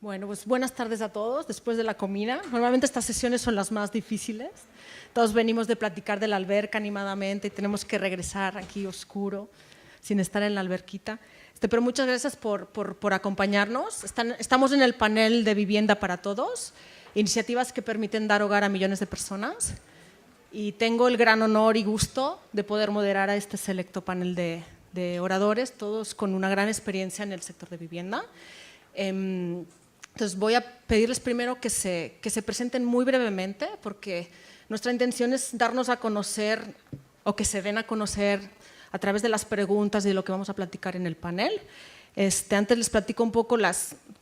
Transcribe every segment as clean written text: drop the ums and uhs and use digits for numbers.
Bueno, pues buenas tardes a todos después de la comida. Normalmente estas sesiones son las más difíciles. Todos venimos de platicar de la alberca animadamente y tenemos que regresar aquí oscuro, sin estar en la alberquita. Pero muchas gracias por acompañarnos. Estamos en el panel de Vivienda para Todos, iniciativas que permiten dar hogar a millones de personas. Y tengo el gran honor y gusto de poder moderar a este selecto panel de oradores, todos con una gran experiencia en el sector de vivienda. Entonces voy a pedirles primero que se presenten muy brevemente, porque nuestra intención es darnos a conocer o que se den a conocer a través de las preguntas y de lo que vamos a platicar en el panel. Antes les platico un poco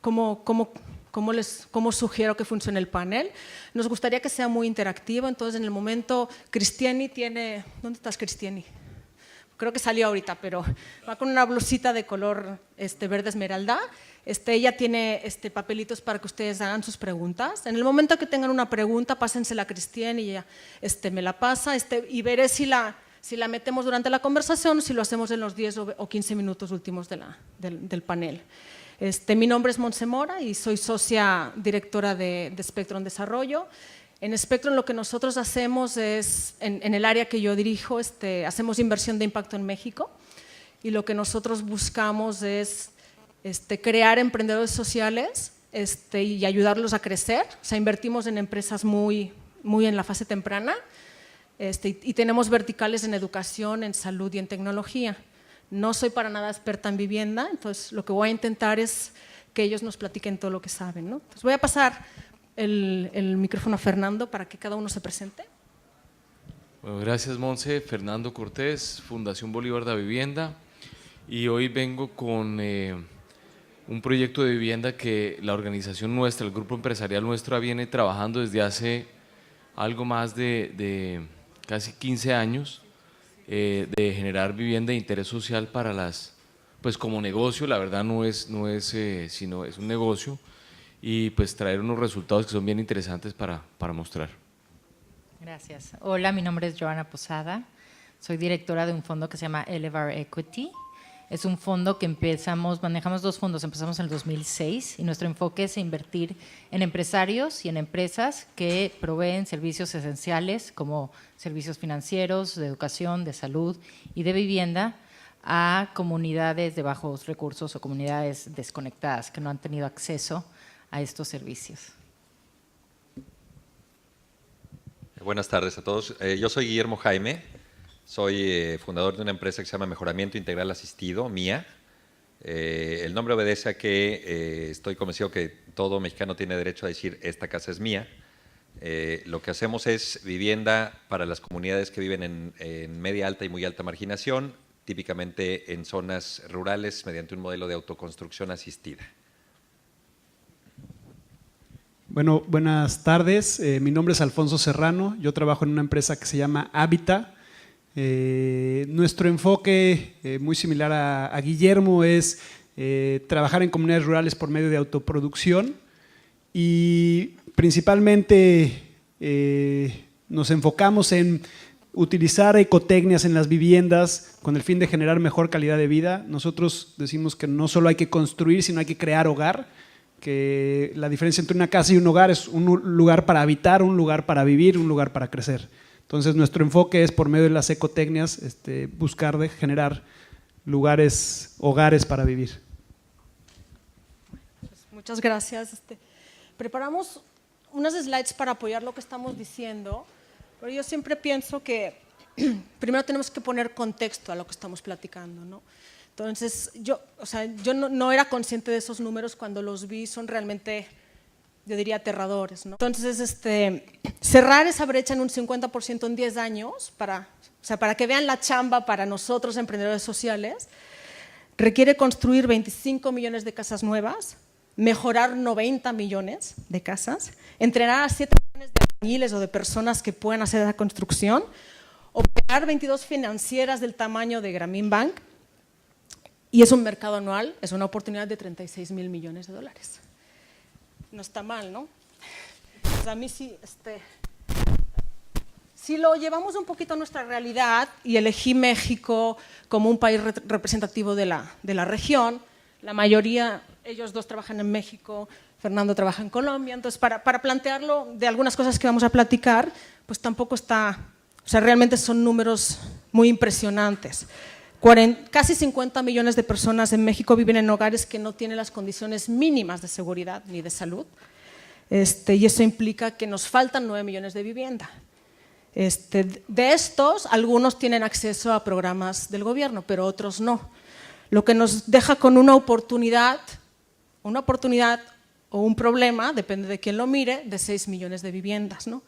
cómo sugiero que funcione el panel. Nos gustaría que sea muy interactivo, entonces en el momento Cristiani tiene… ¿Dónde estás, Cristiani? Creo que salió ahorita, pero va con una blusita de color verde esmeralda. Ella tiene papelitos para que ustedes hagan sus preguntas. En el momento que tengan una pregunta, pásensela a Cristiani y ella me la pasa y veré si la metemos durante la conversación o si lo hacemos en los 10 o 15 minutos últimos del panel. Mi nombre es Montse Mora y soy socia directora de Spectrum Desarrollo. En Spectrum lo que nosotros hacemos es, en el área que yo dirijo, hacemos inversión de impacto en México y lo que nosotros buscamos es crear emprendedores sociales y ayudarlos a crecer. O sea, invertimos en empresas muy en la fase temprana y tenemos verticales en educación, en salud y en tecnología. No soy para nada experta en vivienda, entonces lo que voy a intentar es que ellos nos platiquen todo lo que saben, ¿no? Entonces voy a pasar el micrófono a Fernando para que cada uno se presente. Bueno, gracias, Monse. Fernando Cortés, Fundación Bolívar de Vivienda, y hoy vengo con un proyecto de vivienda que la organización nuestra, el grupo empresarial nuestro, viene trabajando desde hace algo más de casi 15 años, de generar vivienda de interés social para pues como negocio, la verdad no es sino es un negocio, y pues traer unos resultados que son bien interesantes para mostrar. Gracias. Hola, mi nombre es Joana Posada, soy directora de un fondo que se llama Elevar Equity. Es un fondo que manejamos dos fondos, empezamos en el 2006 y nuestro enfoque es invertir en empresarios y en empresas que proveen servicios esenciales como servicios financieros, de educación, de salud y de vivienda a comunidades de bajos recursos o comunidades desconectadas que no han tenido acceso a estos servicios. Buenas tardes a todos. Yo soy Guillermo Jaime. Soy fundador de una empresa que se llama Mejoramiento Integral Asistido, MIA. El nombre obedece a que estoy convencido que todo mexicano tiene derecho a decir esta casa es mía. Lo que hacemos es vivienda para las comunidades que viven en media alta y muy alta marginación, típicamente en zonas rurales mediante un modelo de autoconstrucción asistida. Bueno, buenas tardes. Mi nombre es Alfonso Serrano. Yo trabajo en una empresa que se llama Habita. Nuestro enfoque, muy similar a Guillermo, es trabajar en comunidades rurales por medio de autoproducción y principalmente nos enfocamos en utilizar ecotecnias en las viviendas con el fin de generar mejor calidad de vida. Nosotros decimos que no solo hay que construir, sino hay que crear hogar, que la diferencia entre una casa y un hogar es un lugar para habitar, un lugar para vivir, un lugar para crecer. Entonces, nuestro enfoque es, por medio de las ecotecnias, buscar de generar hogares para vivir. Muchas gracias. Preparamos unas slides para apoyar lo que estamos diciendo, pero yo siempre pienso que primero tenemos que poner contexto a lo que estamos platicando, ¿no? Entonces, yo no era consciente de esos números, cuando los vi son realmente, yo diría, aterradores, ¿no? Entonces, cerrar esa brecha en un 50% en 10 años, para que vean la chamba para nosotros, emprendedores sociales, requiere construir 25 millones de casas nuevas, mejorar 90 millones de casas, entrenar a 7 millones de albañiles o de personas que puedan hacer esa construcción, operar 22 financieras del tamaño de Grameen Bank, y es un mercado anual, es una oportunidad de 36 mil millones de dólares. No está mal, ¿no? Pues a mí sí, si lo llevamos un poquito a nuestra realidad y elegí México como un país representativo de la región, la mayoría ellos dos trabajan en México, Fernando trabaja en Colombia, entonces para plantearlo de algunas cosas que vamos a platicar, pues tampoco está, o sea, realmente son números muy impresionantes. Casi 50 millones de personas en México viven en hogares que no tienen las condiciones mínimas de seguridad ni de salud, y eso implica que nos faltan 9 millones de vivienda. De estos, algunos tienen acceso a programas del gobierno, pero otros no. Lo que nos deja con una oportunidad o un problema, depende de quién lo mire, de 6 millones de viviendas, ¿no?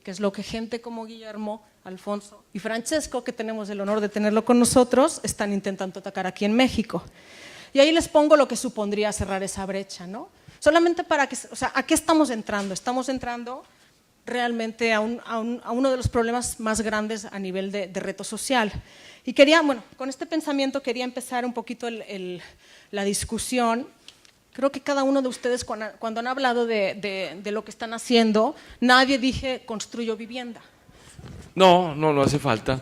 Que es lo que gente como Guillermo, Alfonso y Francesco, que tenemos el honor de tenerlo con nosotros, están intentando atacar aquí en México. Y ahí les pongo lo que supondría cerrar esa brecha, ¿no? Solamente para que, o sea, ¿a qué estamos entrando? Estamos entrando realmente a uno de los problemas más grandes a nivel de reto social. Y quería, bueno, con este pensamiento quería empezar un poquito la discusión. Creo que cada uno de ustedes, cuando han hablado de lo que están haciendo, nadie dije construyo vivienda. No hace falta.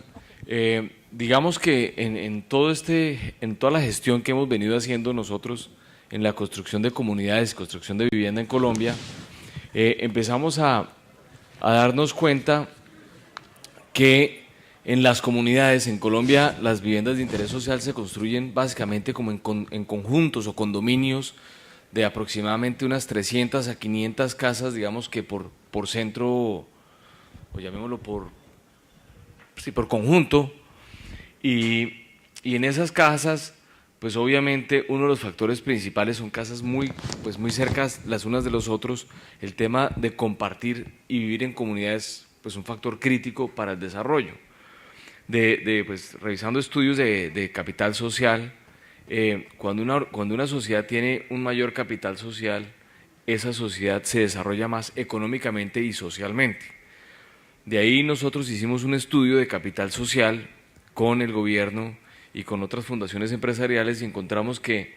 Digamos que en toda la gestión que hemos venido haciendo nosotros en la construcción de comunidades, construcción de vivienda en Colombia, empezamos a darnos cuenta que en las comunidades en Colombia las viviendas de interés social se construyen básicamente como en conjuntos o condominios de aproximadamente unas 300 a 500 casas, digamos que por centro, o llamémoslo por conjunto, y en esas casas, pues obviamente uno de los factores principales son casas muy cercas las unas de los otros. El tema de compartir y vivir en comunidades, pues un factor crítico para el desarrollo. Pues, revisando estudios de capital social, cuando una sociedad tiene un mayor capital social, esa sociedad se desarrolla más económicamente y socialmente. De ahí nosotros hicimos un estudio de capital social con el gobierno y con otras fundaciones empresariales y encontramos que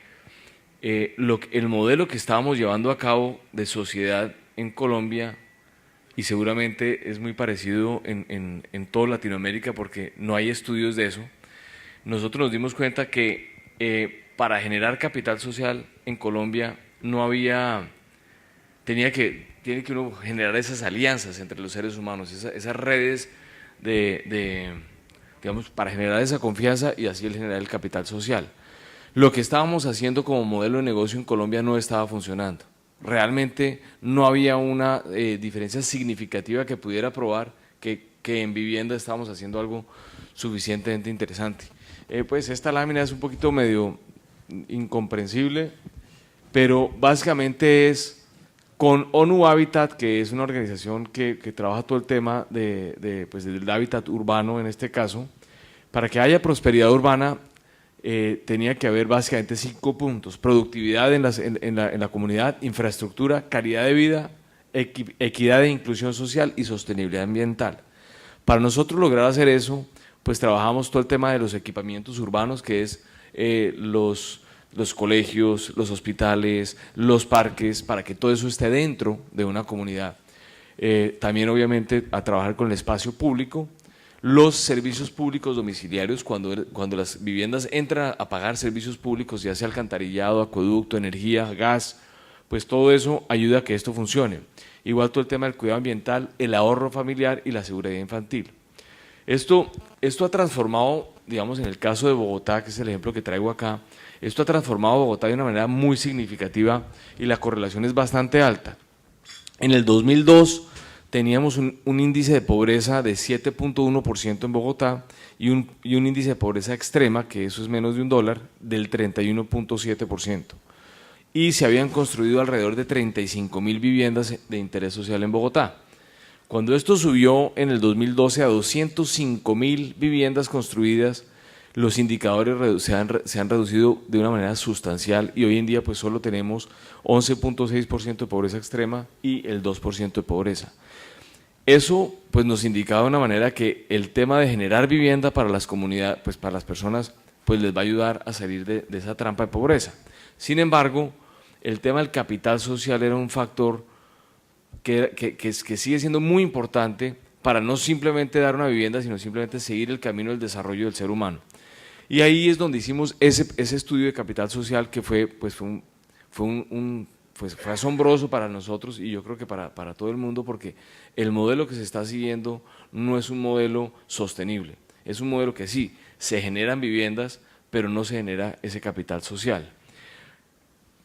el modelo que estábamos llevando a cabo de sociedad en Colombia, y seguramente es muy parecido en toda Latinoamérica porque no hay estudios de eso, nosotros nos dimos cuenta que para generar capital social en Colombia tiene que uno generar esas alianzas entre los seres humanos, esas redes digamos, para generar esa confianza y así generar el capital social. Lo que estábamos haciendo como modelo de negocio en Colombia no estaba funcionando. Realmente no había una diferencia significativa que pudiera probar que en vivienda estábamos haciendo algo suficientemente interesante. Pues esta lámina es un poquito medio incomprensible, pero básicamente es con ONU Habitat, que es una organización que trabaja todo el tema pues del hábitat urbano en este caso. Para que haya prosperidad urbana tenía que haber básicamente 5 puntos: productividad en la comunidad, infraestructura, calidad de vida, equidad e inclusión social y sostenibilidad ambiental. Para nosotros lograr hacer eso, pues trabajamos todo el tema de los equipamientos urbanos, que es los colegios, los hospitales, los parques, para que todo eso esté dentro de una comunidad. También obviamente a trabajar con el espacio público, los servicios públicos domiciliarios, cuando las viviendas entran a pagar servicios públicos, ya sea alcantarillado, acueducto, energía, gas, pues todo eso ayuda a que esto funcione. Igual todo el tema del cuidado ambiental, el ahorro familiar y la seguridad infantil. Esto ha transformado, digamos, en el caso de Bogotá, que es el ejemplo que traigo acá, esto ha transformado a Bogotá de una manera muy significativa y la correlación es bastante alta. En el 2002 teníamos un índice de pobreza de 7.1% en Bogotá y un índice de pobreza extrema, que eso es menos de $1, del 31.7%. Y se habían construido alrededor de 35.000 viviendas de interés social en Bogotá. Cuando esto subió en el 2012 a 205.000 viviendas construidas, los indicadores se han reducido de una manera sustancial y hoy en día pues solo tenemos 11.6% de pobreza extrema y el 2% de pobreza. Eso pues nos indicaba de una manera que el tema de generar vivienda para las comunidades, pues para las personas, pues les va a ayudar a salir de esa trampa de pobreza. Sin embargo, el tema del capital social era un factor que sigue siendo muy importante para no simplemente dar una vivienda, sino simplemente seguir el camino del desarrollo del ser humano. Y ahí es donde hicimos ese estudio de capital social que fue pues fue asombroso para nosotros y yo creo que para todo el mundo, porque el modelo que se está siguiendo no es un modelo sostenible, es un modelo que sí, se generan viviendas, pero no se genera ese capital social.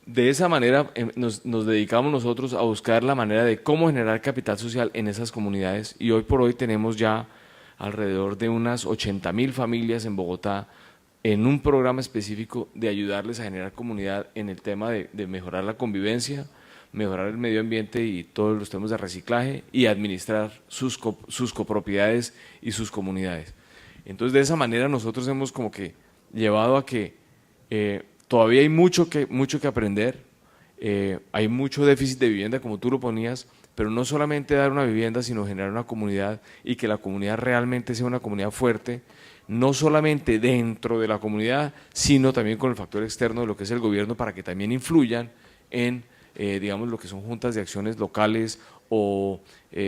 De esa manera nos dedicamos nosotros a buscar la manera de cómo generar capital social en esas comunidades y hoy por hoy tenemos ya alrededor de unas 80.000 familias en Bogotá en un programa específico de ayudarles a generar comunidad en el tema de mejorar la convivencia, mejorar el medio ambiente y todos los temas de reciclaje y administrar sus copropiedades y sus comunidades. Entonces de esa manera nosotros hemos como que llevado a que todavía hay mucho que aprender, hay mucho déficit de vivienda como tú lo ponías, pero no solamente dar una vivienda sino generar una comunidad y que la comunidad realmente sea una comunidad fuerte, no solamente dentro de la comunidad, sino también con el factor externo de lo que es el gobierno para que también influyan en, digamos, lo que son juntas de acciones locales o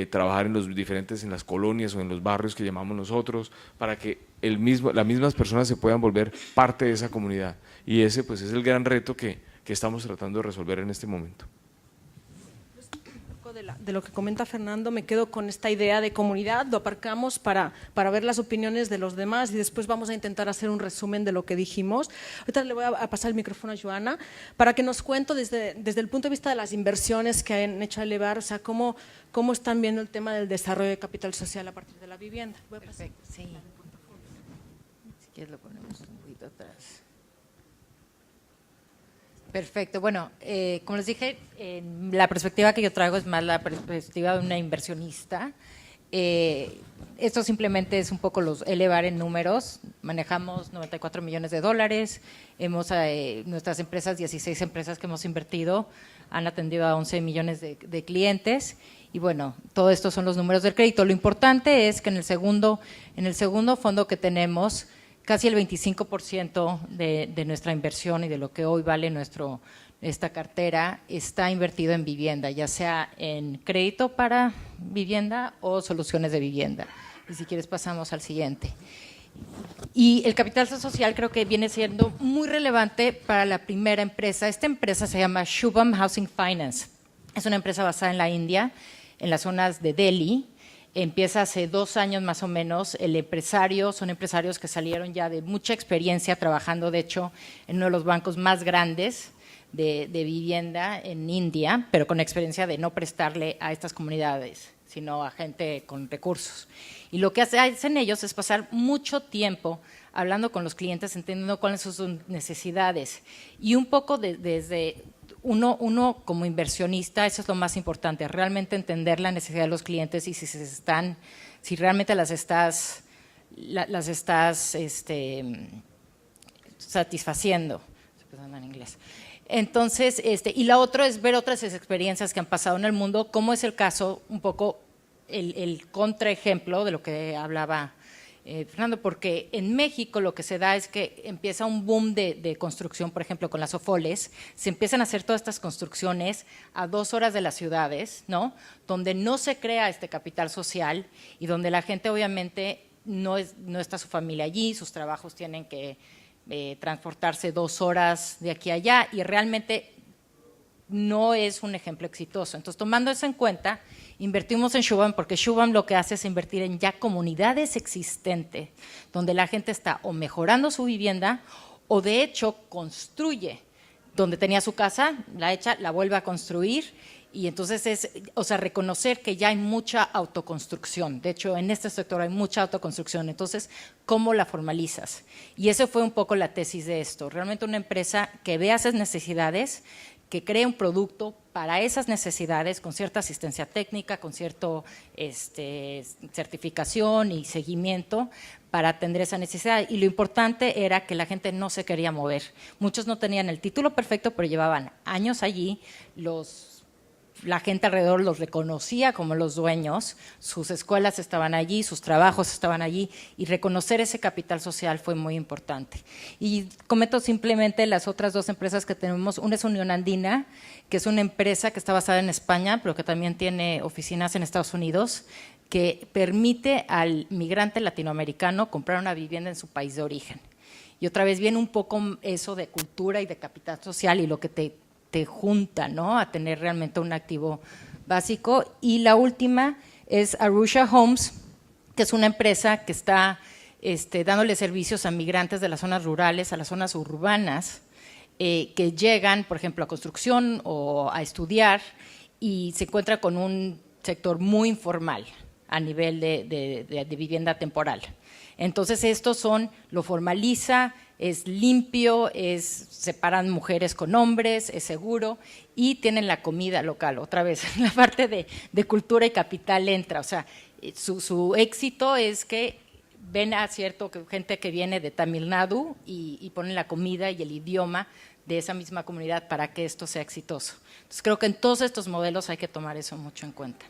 trabajar en las colonias o en los barrios que llamamos nosotros, para que las mismas personas se puedan volver parte de esa comunidad. Y ese pues es el gran reto que estamos tratando de resolver en este momento. De lo que comenta Fernando, me quedo con esta idea de comunidad, lo aparcamos para ver las opiniones de los demás y después vamos a intentar hacer un resumen de lo que dijimos. Ahorita le voy a pasar el micrófono a Joana para que nos cuente desde el punto de vista de las inversiones que han hecho a Elevar, o sea, cómo están viendo el tema del desarrollo de capital social a partir de la vivienda. Perfecto, sí. Si quieres lo ponemos un poquito atrás. Perfecto, bueno, como les dije, la perspectiva que yo traigo es más la perspectiva de una inversionista. Esto simplemente es un poco elevar en números. Manejamos $94 millones, nuestras empresas, 16 empresas que hemos invertido, han atendido a 11 millones de clientes y bueno, todo esto son los números del crédito. Lo importante es que en el segundo fondo que tenemos, casi el 25% de nuestra inversión y de lo que hoy vale esta cartera está invertido en vivienda, ya sea en crédito para vivienda o soluciones de vivienda. Y si quieres pasamos al siguiente. Y el capital social creo que viene siendo muy relevante para la primera empresa. Esta empresa se llama Shubham Housing Finance. Es una empresa basada en la India, en las zonas de Delhi. Empieza hace 2 años más o menos. Son empresarios que salieron ya de mucha experiencia trabajando, de hecho, en uno de los bancos más grandes de vivienda en India, pero con experiencia de no prestarle a estas comunidades, sino a gente con recursos. Y lo que hacen ellos es pasar mucho tiempo hablando con los clientes, entendiendo cuáles son sus necesidades. Y un poco desde uno como inversionista, eso es lo más importante, realmente entender la necesidad de los clientes y si realmente las estás satisfaciendo. Estoy pensando en inglés. Entonces, y la otra es ver otras experiencias que han pasado en el mundo, como es el caso, un poco el contraejemplo de lo que hablaba Fernando, porque en México lo que se da es que empieza un boom de construcción, por ejemplo, con las OFOLES, se empiezan a hacer todas estas construcciones a 2 horas de las ciudades, ¿no? Donde no se crea este capital social y donde la gente obviamente no está su familia allí, sus trabajos tienen que transportarse 2 horas de aquí a allá y realmente no es un ejemplo exitoso. Entonces, tomando eso en cuenta, invertimos en Shubham porque Shubham lo que hace es invertir en ya comunidades existentes, donde la gente está o mejorando su vivienda o de hecho construye, donde tenía su casa, la vuelve a construir y entonces es, reconocer que ya hay mucha autoconstrucción. De hecho, en este sector hay mucha autoconstrucción. Entonces, ¿cómo la formalizas? Y esa fue un poco la tesis de esto. Realmente una empresa que vea esas necesidades, que cree un producto para esas necesidades con cierta asistencia técnica, con cierta certificación y seguimiento para atender esa necesidad. Y lo importante era que la gente no se quería mover. Muchos no tenían el título perfecto, pero llevaban años allí, la gente alrededor los reconocía como los dueños, sus escuelas estaban allí, sus trabajos estaban allí y reconocer ese capital social fue muy importante. Y comento simplemente las otras 2 empresas que tenemos. Una es Unión Andina, que es una empresa que está basada en España, pero que también tiene oficinas en Estados Unidos, que permite al migrante latinoamericano comprar una vivienda en su país de origen. Y otra vez viene un poco eso de cultura y de capital social y lo que te te junta, ¿no?, a tener realmente un activo básico. Y la última es Arusha Homes, que es una empresa que está dándole servicios a migrantes de las zonas rurales a las zonas urbanas, que llegan, por ejemplo, a construcción o a estudiar y se encuentra con un sector muy informal a nivel de vivienda temporal. Entonces, lo formaliza, es limpio, separan mujeres con hombres, es seguro y tienen la comida local. Otra vez, la parte de cultura y capital entra. O sea, su éxito es que ven a gente que viene de Tamil Nadu y ponen la comida y el idioma de esa misma comunidad para que esto sea exitoso. Entonces, creo que en todos estos modelos hay que tomar eso mucho en cuenta.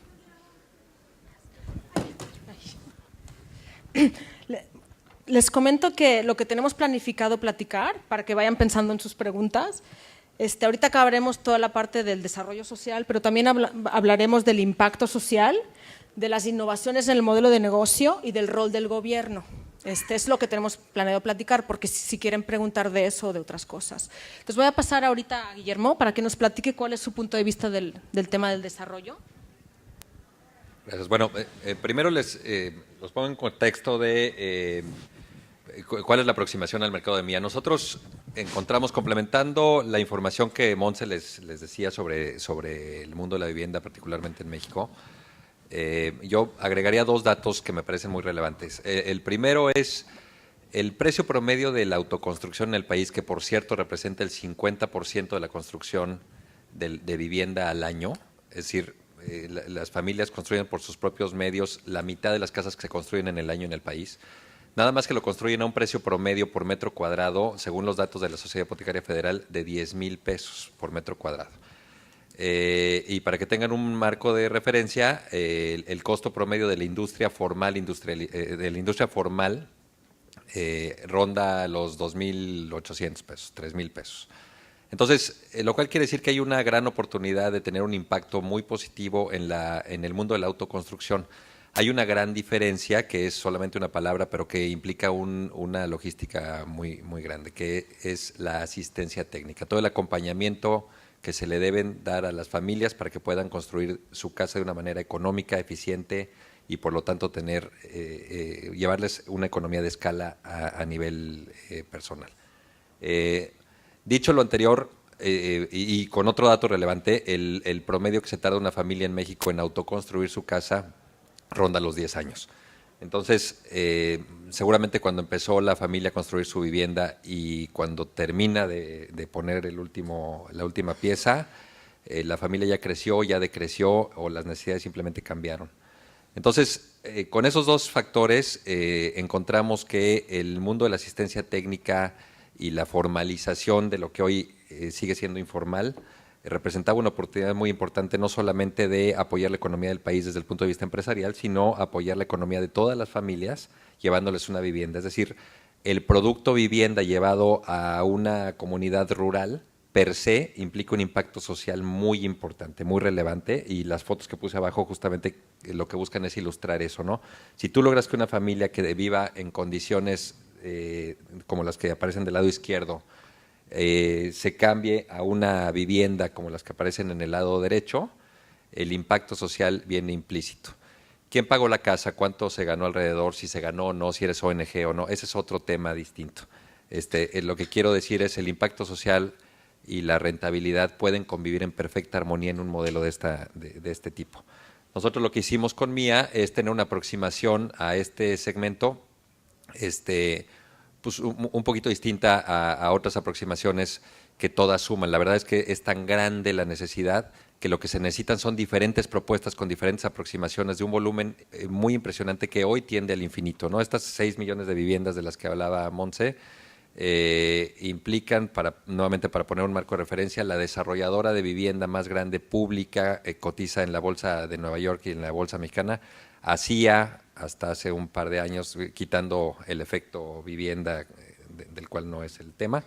Les comento que lo que tenemos planificado platicar, para que vayan pensando en sus preguntas, ahorita acabaremos toda la parte del desarrollo social, pero también hablaremos del impacto social, de las innovaciones en el modelo de negocio y del rol del gobierno. Es lo que tenemos planeado platicar, porque si quieren preguntar de eso o de otras cosas. Entonces voy a pasar ahorita a Guillermo para que nos platique cuál es su punto de vista del tema del desarrollo. Gracias. Bueno, primero los pongo en contexto de cuál es la aproximación al mercado de MIA. Nosotros encontramos, complementando la información que Montse les decía sobre el mundo de la vivienda, particularmente en México, yo agregaría dos datos que me parecen muy relevantes. El primero es el precio promedio de la autoconstrucción en el país, que por cierto representa el 50% de la construcción de vivienda al año. Es decir, las familias construyen por sus propios medios la mitad de las casas que se construyen en el año en el país. Nada más que lo construyen a un precio promedio por metro cuadrado, según los datos de la Sociedad Hipotecaria Federal, de 10,000 pesos por metro cuadrado. Y para que tengan un marco de referencia, el costo promedio de la industria formal, ronda los 2,800 pesos, 3,000 pesos. Entonces, lo cual quiere decir que hay una gran oportunidad de tener un impacto muy positivo en el mundo de la autoconstrucción. Hay una gran diferencia, que es solamente una palabra, pero que implica una logística muy, muy grande, que es la asistencia técnica, todo el acompañamiento que se le deben dar a las familias para que puedan construir su casa de una manera económica, eficiente y por lo tanto llevarles una economía de escala a nivel personal. Dicho lo anterior, y con otro dato relevante, el promedio que se tarda una familia en México en autoconstruir su casa ronda los 10 años. Entonces, seguramente cuando empezó la familia a construir su vivienda y cuando termina de poner la última pieza, la familia ya creció, ya decreció o las necesidades simplemente cambiaron. Entonces, con esos dos factores encontramos que el mundo de la asistencia técnica y la formalización de lo que hoy sigue siendo informal representaba una oportunidad muy importante, no solamente de apoyar la economía del país desde el punto de vista empresarial, sino apoyar la economía de todas las familias llevándoles una vivienda. Es decir, el producto vivienda llevado a una comunidad rural per se implica un impacto social muy importante, muy relevante, y las fotos que puse abajo justamente lo que buscan es ilustrar eso, ¿no? Si tú logras que una familia que viva en condiciones como las que aparecen del lado izquierdo, se cambie a una vivienda como las que aparecen en el lado derecho, el impacto social viene implícito. ¿Quién pagó la casa? ¿Cuánto se ganó alrededor? Si se ganó o no, si eres ONG o no, ese es otro tema distinto. Lo que quiero decir es el impacto social y la rentabilidad pueden convivir en perfecta armonía en un modelo de este tipo. Nosotros lo que hicimos con MIA es tener una aproximación a este segmento, pues un poquito distinta a otras aproximaciones que todas suman. La verdad es que es tan grande la necesidad que lo que se necesitan son diferentes propuestas con diferentes aproximaciones de un volumen muy impresionante que hoy tiende al infinito, ¿no? Estas 6 millones de viviendas de las que hablaba Montse implican, nuevamente para poner un marco de referencia, la desarrolladora de vivienda más grande pública, cotiza en la Bolsa de Nueva York y en la Bolsa Mexicana, hacía hasta hace un par de años, quitando el efecto vivienda, del cual no es el tema,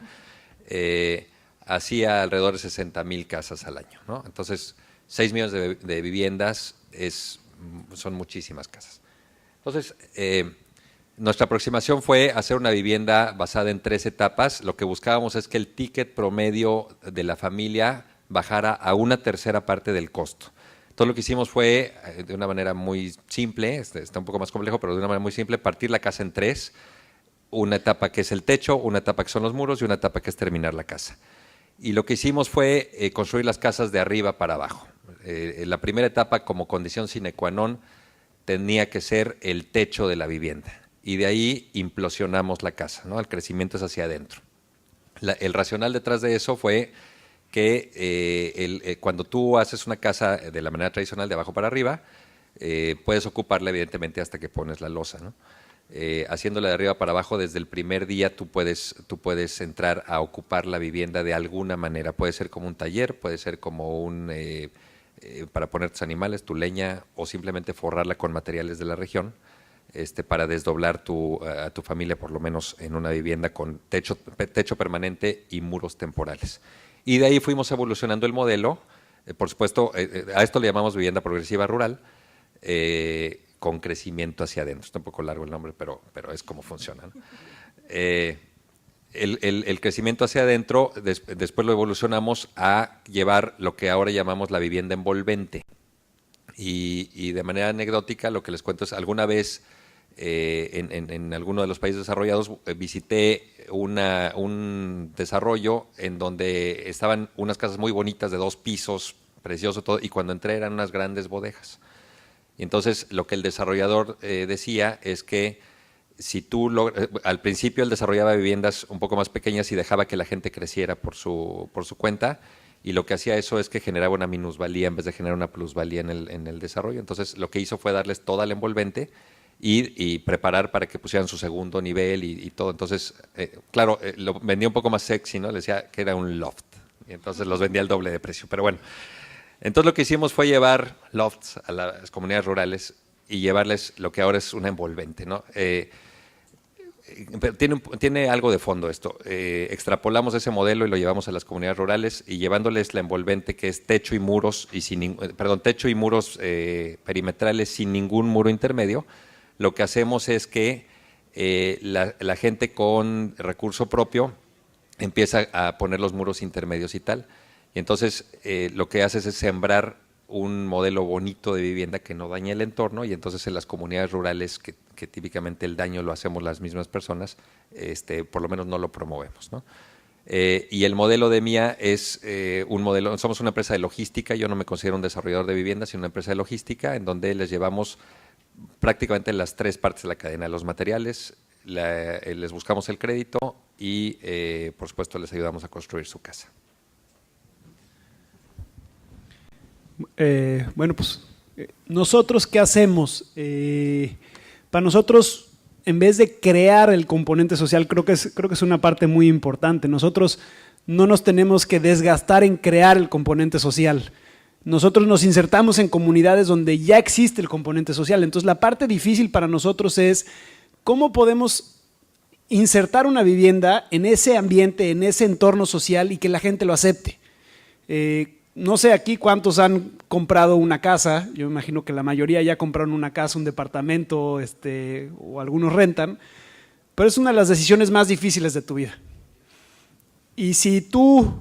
hacía alrededor de 60,000 casas al año, ¿no? Entonces, 6 millones de viviendas son muchísimas casas. Entonces, nuestra aproximación fue hacer una vivienda basada en 3 etapas. Lo que buscábamos es que el ticket promedio de la familia bajara a una tercera parte del costo. Todo lo que hicimos fue, de una manera muy simple, está un poco más complejo, pero de una manera muy simple, partir la casa en tres. Una etapa que es el techo, una etapa que son los muros y una etapa que es terminar la casa. Y lo que hicimos fue construir las casas de arriba para abajo. La primera etapa, como condición sine qua non, tenía que ser el techo de la vivienda. Y de ahí implosionamos la casa, ¿no? El crecimiento es hacia adentro. El racional detrás de eso fue que cuando tú haces una casa de la manera tradicional de abajo para arriba, puedes ocuparla evidentemente hasta que pones la losa, ¿no? Haciéndola de arriba para abajo, desde el primer día tú puedes entrar a ocupar la vivienda de alguna manera. Puede ser como un taller, puede ser como para poner tus animales, tu leña, o simplemente forrarla con materiales de la región, para desdoblar a tu familia por lo menos en una vivienda con techo permanente y muros temporales. Y de ahí fuimos evolucionando el modelo. Por supuesto, a esto le llamamos vivienda progresiva rural, con crecimiento hacia adentro. Está un poco largo el nombre, pero es como funciona, ¿no? El crecimiento hacia adentro, después lo evolucionamos a llevar lo que ahora llamamos la vivienda envolvente. Y de manera anecdótica, lo que les cuento es, alguna vez en alguno de los países desarrollados visité un desarrollo en donde estaban unas casas muy bonitas de 2 pisos, precioso todo, y cuando entré eran unas grandes bodegas. Y entonces lo que el desarrollador decía es que si al principio él desarrollaba viviendas un poco más pequeñas y dejaba que la gente creciera por su cuenta, y lo que hacía eso es que generaba una minusvalía en vez de generar una plusvalía en el desarrollo. Entonces lo que hizo fue darles toda la envolvente y preparar para que pusieran su segundo nivel y todo. Entonces, claro, lo vendía un poco más sexy, ¿no? Le decía que era un loft, y entonces los vendía al doble de precio, pero bueno. Entonces lo que hicimos fue llevar lofts a las comunidades rurales y llevarles lo que ahora es una envolvente, ¿no? Tiene algo de fondo esto. Extrapolamos ese modelo y lo llevamos a las comunidades rurales, y llevándoles la envolvente, que es techo y muros perimetrales sin ningún muro intermedio. Lo que hacemos es que la gente con recurso propio empieza a poner los muros intermedios y tal. Y entonces lo que haces es sembrar un modelo bonito de vivienda que no dañe el entorno, y entonces en las comunidades rurales, que típicamente el daño lo hacemos las mismas personas, por lo menos no lo promovemos, ¿no? Y el modelo de Mía es un modelo, somos una empresa de logística. Yo no me considero un desarrollador de viviendas, sino una empresa de logística, en donde les llevamos prácticamente las 3 partes de la cadena: los materiales, les buscamos el crédito y por supuesto les ayudamos a construir su casa. Bueno, pues nosotros, ¿qué hacemos? Para nosotros, en vez de crear el componente social, creo que es una parte muy importante. Nosotros no nos tenemos que desgastar en crear el componente social. Nosotros nos insertamos en comunidades donde ya existe el componente social. Entonces, la parte difícil para nosotros es cómo podemos insertar una vivienda en ese ambiente, en ese entorno social, y que la gente lo acepte. No sé aquí cuántos han comprado una casa. Yo me imagino que la mayoría ya compraron una casa, un departamento, o algunos rentan, pero es una de las decisiones más difíciles de tu vida. Y si tú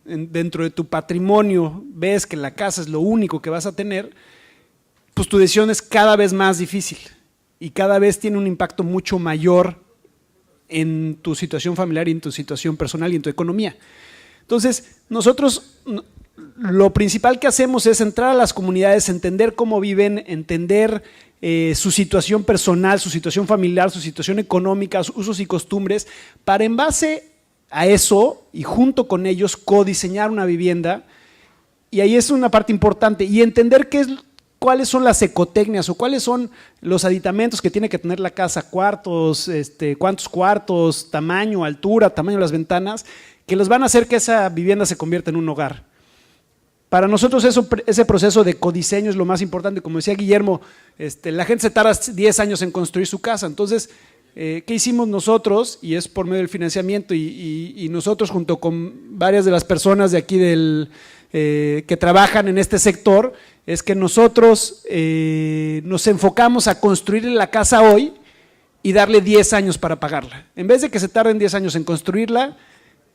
dentro de tu patrimonio ves que la casa es lo único que vas a tener, pues tu decisión es cada vez más difícil y cada vez tiene un impacto mucho mayor en tu situación familiar y en tu situación personal y en tu economía. Entonces, nosotros lo principal que hacemos es entrar a las comunidades, entender cómo viven, entender su situación personal, su situación familiar, su situación económica, sus usos y costumbres, para en base a eso y junto con ellos codiseñar una vivienda. Y ahí es una parte importante, y entender cuáles son las ecotecnias o cuáles son los aditamentos que tiene que tener la casa: cuartos, cuántos cuartos, tamaño, altura, tamaño de las ventanas, que los van a hacer que esa vivienda se convierta en un hogar. Para nosotros ese proceso de codiseño es lo más importante. Como decía Guillermo, la gente se tarda 10 años en construir su casa. Entonces, ¿qué hicimos nosotros? Y es por medio del financiamiento, y nosotros junto con varias de las personas de aquí que trabajan en este sector, es que nosotros nos enfocamos a construir la casa hoy y darle 10 años para pagarla. En vez de que se tarden 10 años en construirla,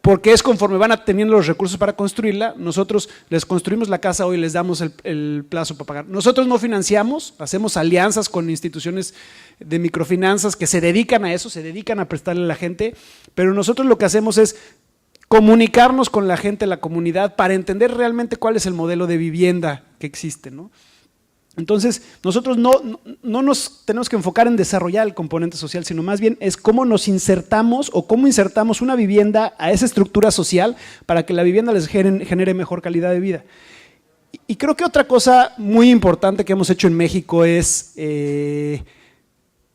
porque es conforme van teniendo los recursos para construirla. Nosotros les construimos la casa hoy, les damos el plazo para pagar. Nosotros no financiamos, hacemos alianzas con instituciones de microfinanzas que se dedican a eso, se dedican a prestarle a la gente, pero nosotros lo que hacemos es comunicarnos con la gente, la comunidad, para entender realmente cuál es el modelo de vivienda que existe, ¿no? Entonces, nosotros no nos tenemos que enfocar en desarrollar el componente social, sino más bien es cómo nos insertamos o cómo insertamos una vivienda a esa estructura social para que la vivienda les genere mejor calidad de vida. Y creo que otra cosa muy importante que hemos hecho en México es,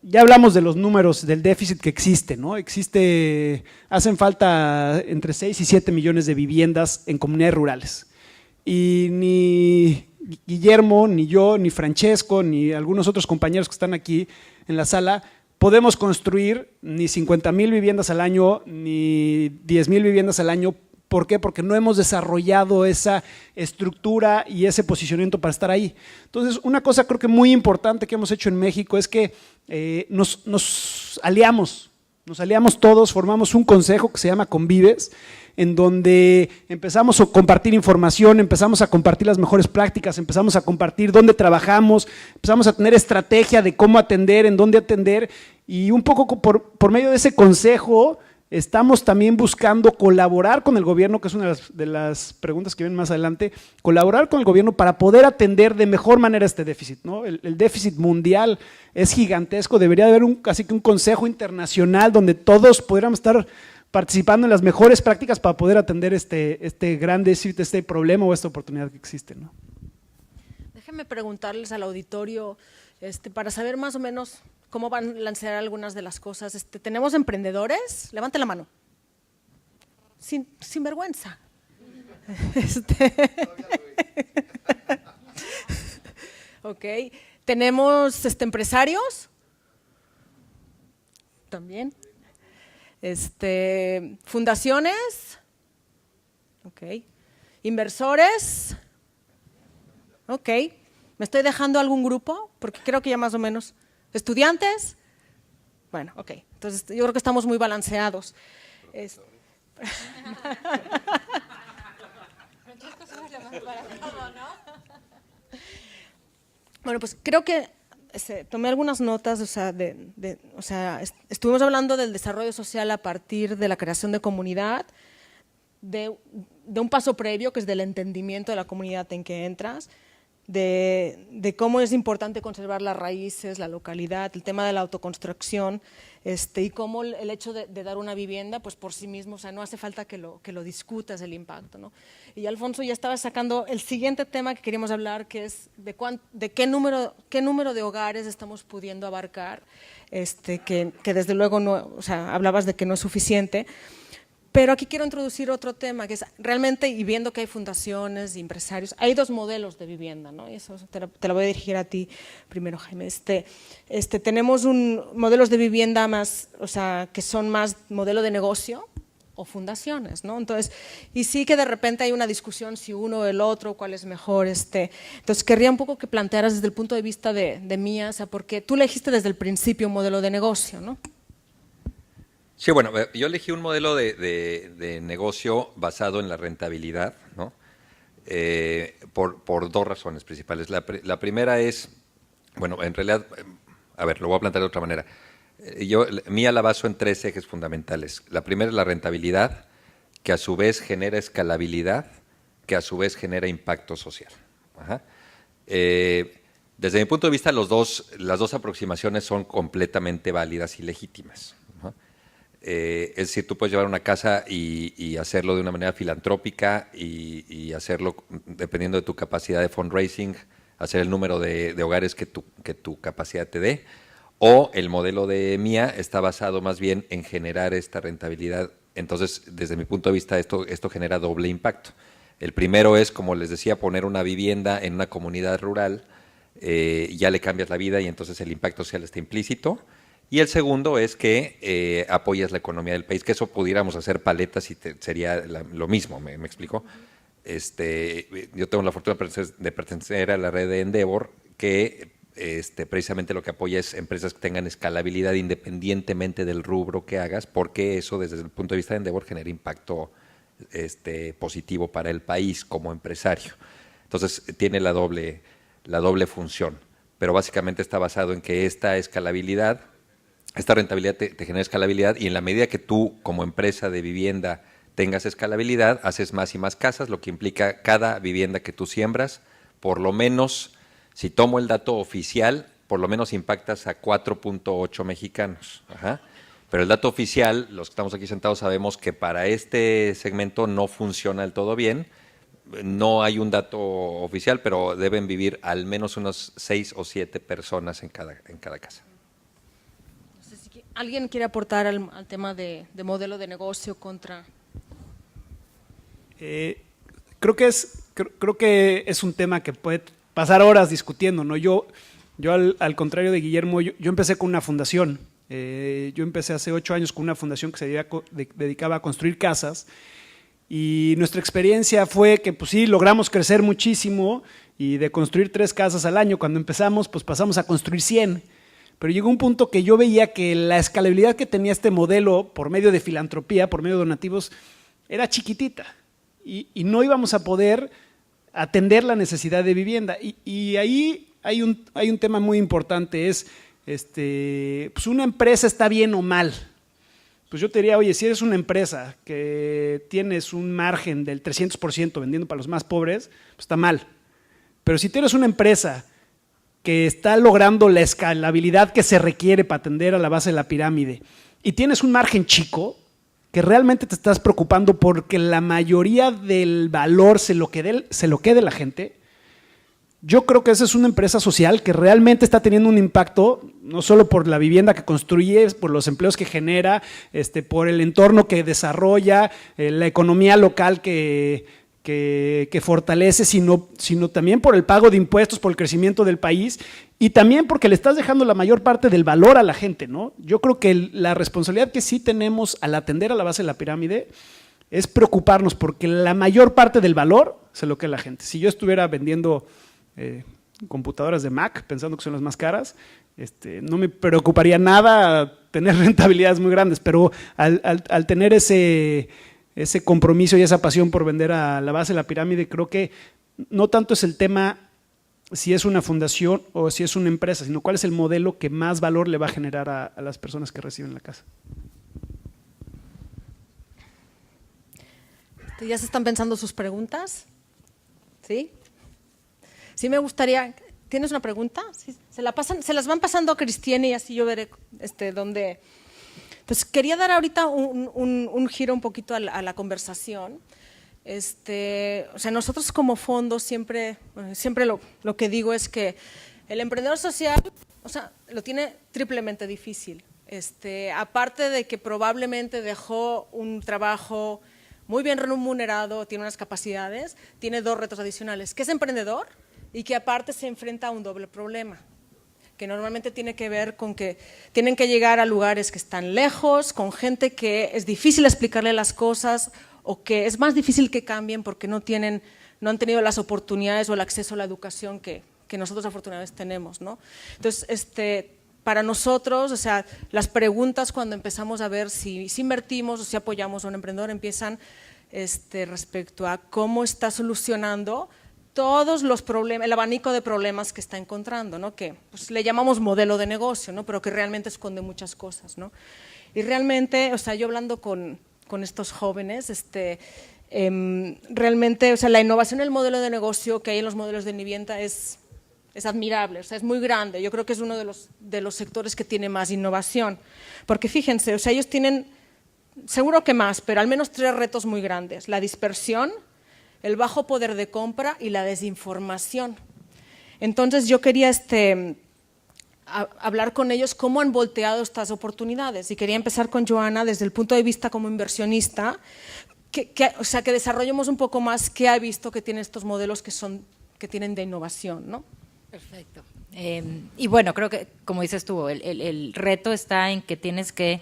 ya hablamos de los números del déficit que existe, ¿no? Hacen falta entre 6 y 7 millones de viviendas en comunidades rurales. Y ni Guillermo, ni yo, ni Francesco, ni algunos otros compañeros que están aquí en la sala, podemos construir ni 50,000 viviendas al año, ni 10,000 viviendas al año. ¿Por qué? Porque no hemos desarrollado esa estructura y ese posicionamiento para estar ahí. Entonces, una cosa creo que muy importante que hemos hecho en México es que nos aliamos todos, formamos un consejo que se llama Convives, en donde empezamos a compartir información, empezamos a compartir las mejores prácticas, empezamos a compartir dónde trabajamos, empezamos a tener estrategia de cómo atender, en dónde atender, y un poco por medio de ese consejo estamos también buscando colaborar con el gobierno, que es una de las preguntas que vienen más adelante, colaborar con el gobierno para poder atender de mejor manera este déficit, ¿no? El déficit mundial es gigantesco, debería haber casi que un consejo internacional donde todos pudiéramos estar participando en las mejores prácticas para poder atender este gran déficit, este problema o esta oportunidad que existe, ¿no? Déjenme preguntarles al auditorio, para saber más o menos cómo van a lanzar algunas de las cosas. ¿Tenemos emprendedores? Levante la mano. Sin vergüenza. Ok. ¿Tenemos empresarios? También. ¿Fundaciones? Ok. ¿Inversores? Ok. ¿Me estoy dejando algún grupo? Porque creo que ya más o menos. ¿Estudiantes? Bueno, ok. Entonces, yo creo que estamos muy balanceados. Bueno, pues creo que tomé algunas notas, estuvimos hablando del desarrollo social a partir de la creación de comunidad, de un paso previo que es del entendimiento de la comunidad en que entras, de cómo es importante conservar las raíces, la localidad, el tema de la autoconstrucción, y cómo el hecho de dar una vivienda, pues por sí mismo, no hace falta que lo discutas el impacto, ¿no? Y Alfonso ya estaba sacando el siguiente tema que queríamos hablar, que es de qué número de hogares estamos pudiendo abarcar, que desde luego no, hablabas de que no es suficiente. Pero aquí quiero introducir otro tema, que es realmente, y viendo que hay fundaciones y empresarios, hay dos modelos de vivienda, ¿no? Y eso te lo voy a dirigir a ti primero, Jaime. Tenemos modelos de vivienda más, que son más modelo de negocio o fundaciones, ¿no? Entonces, y sí que de repente hay una discusión si uno o el otro, cuál es mejor. Entonces, querría un poco que plantearas desde el punto de vista de Mía, porque tú elegiste desde el principio un modelo de negocio, ¿no? Sí, bueno, yo elegí un modelo de negocio basado en la rentabilidad, ¿no? Por dos razones principales. La primera es, bueno, en realidad, a ver, lo voy a plantear de otra manera. Mía la baso en 3 ejes fundamentales. La primera es la rentabilidad, que a su vez genera escalabilidad, que a su vez genera impacto social. Ajá. Desde mi punto de vista, las dos aproximaciones son completamente válidas y legítimas. Es decir, tú puedes llevar una casa y hacerlo de una manera filantrópica y hacerlo dependiendo de tu capacidad de fundraising, hacer el número de hogares que tu capacidad te dé, o el modelo de Mía está basado más bien en generar esta rentabilidad. Entonces, desde mi punto de vista, esto genera doble impacto. El primero es, como les decía, poner una vivienda en una comunidad rural, ya le cambias la vida y entonces el impacto social está implícito. Y el segundo es que apoyas la economía del país, que eso pudiéramos hacer paletas y sería lo mismo, ¿me explico? Yo tengo la fortuna de pertenecer a la red de Endeavor, que precisamente lo que apoya es empresas que tengan escalabilidad independientemente del rubro que hagas, porque eso desde el punto de vista de Endeavor genera impacto positivo para el país como empresario. Entonces tiene la doble función, pero básicamente está basado en que esta rentabilidad te genera escalabilidad, y en la medida que tú como empresa de vivienda tengas escalabilidad, haces más y más casas, lo que implica cada vivienda que tú siembras, por lo menos, si tomo el dato oficial, por lo menos impactas a 4.8 mexicanos. Ajá. Pero el dato oficial, los que estamos aquí sentados sabemos que para este segmento no funciona del todo bien. No hay un dato oficial, pero deben vivir al menos unos 6 o 7 personas en cada casa. No sé si alguien quiere aportar al tema de modelo de negocio contra… Creo que es un tema que puede pasar horas discutiendo, ¿no? Yo al contrario de Guillermo, yo empecé con una fundación. Yo empecé hace 8 años con una fundación que se dedicaba a construir casas, y nuestra experiencia fue que pues sí, logramos crecer muchísimo, y de construir 3 casas al año cuando empezamos, pues pasamos a construir 100. Pero llegó un punto que yo veía que la escalabilidad que tenía este modelo por medio de filantropía, por medio de donativos, era chiquitita, y no íbamos a poder atender la necesidad de vivienda. Y ahí hay un tema muy importante, es pues una empresa está bien o mal. Pues yo te diría, oye, si eres una empresa que tienes un margen del 300% vendiendo para los más pobres, pues está mal. Pero si tú eres una empresa que está logrando la escalabilidad que se requiere para atender a la base de la pirámide y tienes un margen chico, que realmente te estás preocupando porque la mayoría del valor se lo quede la gente, yo creo que esa es una empresa social que realmente está teniendo un impacto, no solo por la vivienda que construye, por los empleos que genera, por el entorno que desarrolla, la economía local que fortalece, sino también por el pago de impuestos, por el crecimiento del país, y también porque le estás dejando la mayor parte del valor a la gente, ¿no? Yo creo que la responsabilidad que sí tenemos al atender a la base de la pirámide es preocuparnos, porque la mayor parte del valor se lo queda la gente. Si yo estuviera vendiendo computadoras de Mac, pensando que son las más caras, no me preocuparía nada tener rentabilidades muy grandes, pero al tener ese compromiso y esa pasión por vender a la base de la pirámide, creo que no tanto es el tema si es una fundación o si es una empresa, sino cuál es el modelo que más valor le va a generar a las personas que reciben la casa. ¿Ya se están pensando sus preguntas? ¿Sí? Sí, me gustaría… ¿Tienes una pregunta? ¿Sí? Se las van pasando a Cristiane, y así yo veré dónde… Pues quería dar ahorita un giro un poquito a la conversación. O sea, nosotros como fondo siempre lo que digo es que el emprendedor social, o sea, lo tiene triplemente difícil. Aparte de que probablemente dejó un trabajo muy bien remunerado, tiene unas capacidades, tiene 2 retos adicionales, que es emprendedor y que aparte se enfrenta a un doble problema, que normalmente tiene que ver con que tienen que llegar a lugares que están lejos, con gente que es difícil explicarle las cosas, o que es más difícil que cambien porque no han tenido las oportunidades o el acceso a la educación que nosotros afortunadamente tenemos, ¿no? Entonces, para nosotros, o sea, las preguntas cuando empezamos a ver si invertimos o si apoyamos a un emprendedor empiezan respecto a cómo está solucionando todos los problemas, el abanico de problemas que está encontrando, ¿no? Que pues, le llamamos modelo de negocio, ¿no? Pero que realmente esconde muchas cosas, ¿no? Y realmente, o sea, yo hablando con estos jóvenes, realmente, o sea, la innovación en el modelo de negocio que hay en los modelos de vivienda es admirable, o sea, es muy grande. Yo creo que es uno de los sectores que tiene más innovación, porque fíjense, o sea, ellos tienen, seguro que más, pero al menos 3 retos muy grandes: la dispersión, el bajo poder de compra y la desinformación. Entonces yo quería hablar con ellos cómo han volteado estas oportunidades, y quería empezar con Joana desde el punto de vista como inversionista, o sea, que desarrollemos un poco más qué ha visto que tienen estos modelos que tienen de innovación, ¿no? Perfecto. Y bueno, creo que, como dices tú, el reto está en que tienes que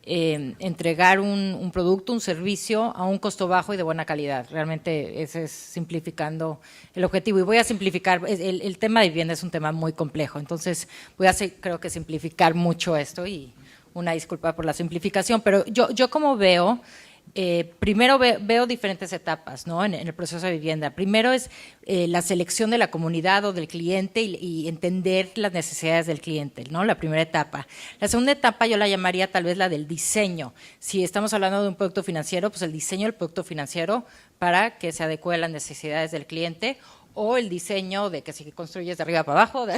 entregar un producto, un servicio a un costo bajo y de buena calidad. Realmente ese es simplificando el objetivo. Y voy a simplificar, el tema de vivienda es un tema muy complejo, entonces voy a creo que simplificar mucho esto y una disculpa por la simplificación, pero yo como veo, primero veo diferentes etapas, ¿no? en el proceso de vivienda. Primero es la selección de la comunidad o del cliente y entender las necesidades del cliente, ¿no? La primera etapa. La segunda etapa yo la llamaría tal vez la del diseño. Si estamos hablando de un producto financiero, pues el diseño del producto financiero para que se adecue a las necesidades del cliente, o el diseño de que si construyes de arriba para abajo, de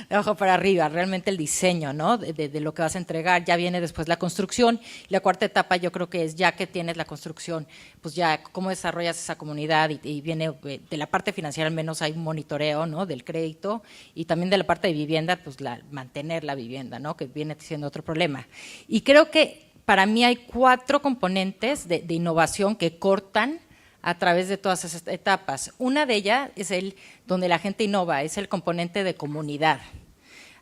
abajo para arriba, realmente el diseño, ¿no? de lo que vas a entregar. Ya viene después la construcción. La cuarta etapa yo creo que es ya que tienes la construcción, pues ya cómo desarrollas esa comunidad y viene de la parte financiera al menos hay un monitoreo, ¿no? Del crédito, y también de la parte de vivienda, pues mantener la vivienda, ¿no? Que viene siendo otro problema. Y creo que para mí hay 4 componentes de innovación que cortan a través de todas esas etapas. Una de ellas es donde la gente innova, es el componente de comunidad.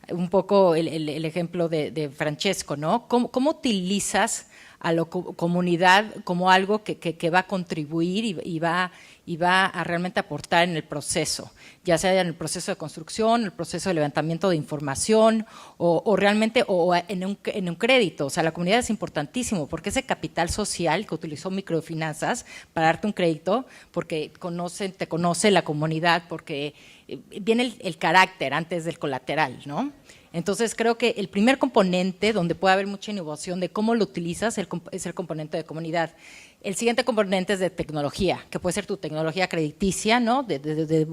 Un poco el ejemplo de Francesco, ¿no? ¿Cómo utilizas a la comunidad como algo que va a contribuir y va a realmente aportar en el proceso, ya sea en el proceso de construcción, el proceso de levantamiento de información o realmente en un crédito? O sea, la comunidad es importantísimo porque ese capital social que utilizó microfinanzas para darte un crédito, porque te conoce la comunidad, porque viene el carácter antes del colateral, ¿no? Entonces creo que el primer componente donde puede haber mucha innovación de cómo lo utilizas es el componente de comunidad. El siguiente componente es de tecnología, que puede ser tu tecnología crediticia, ¿no? De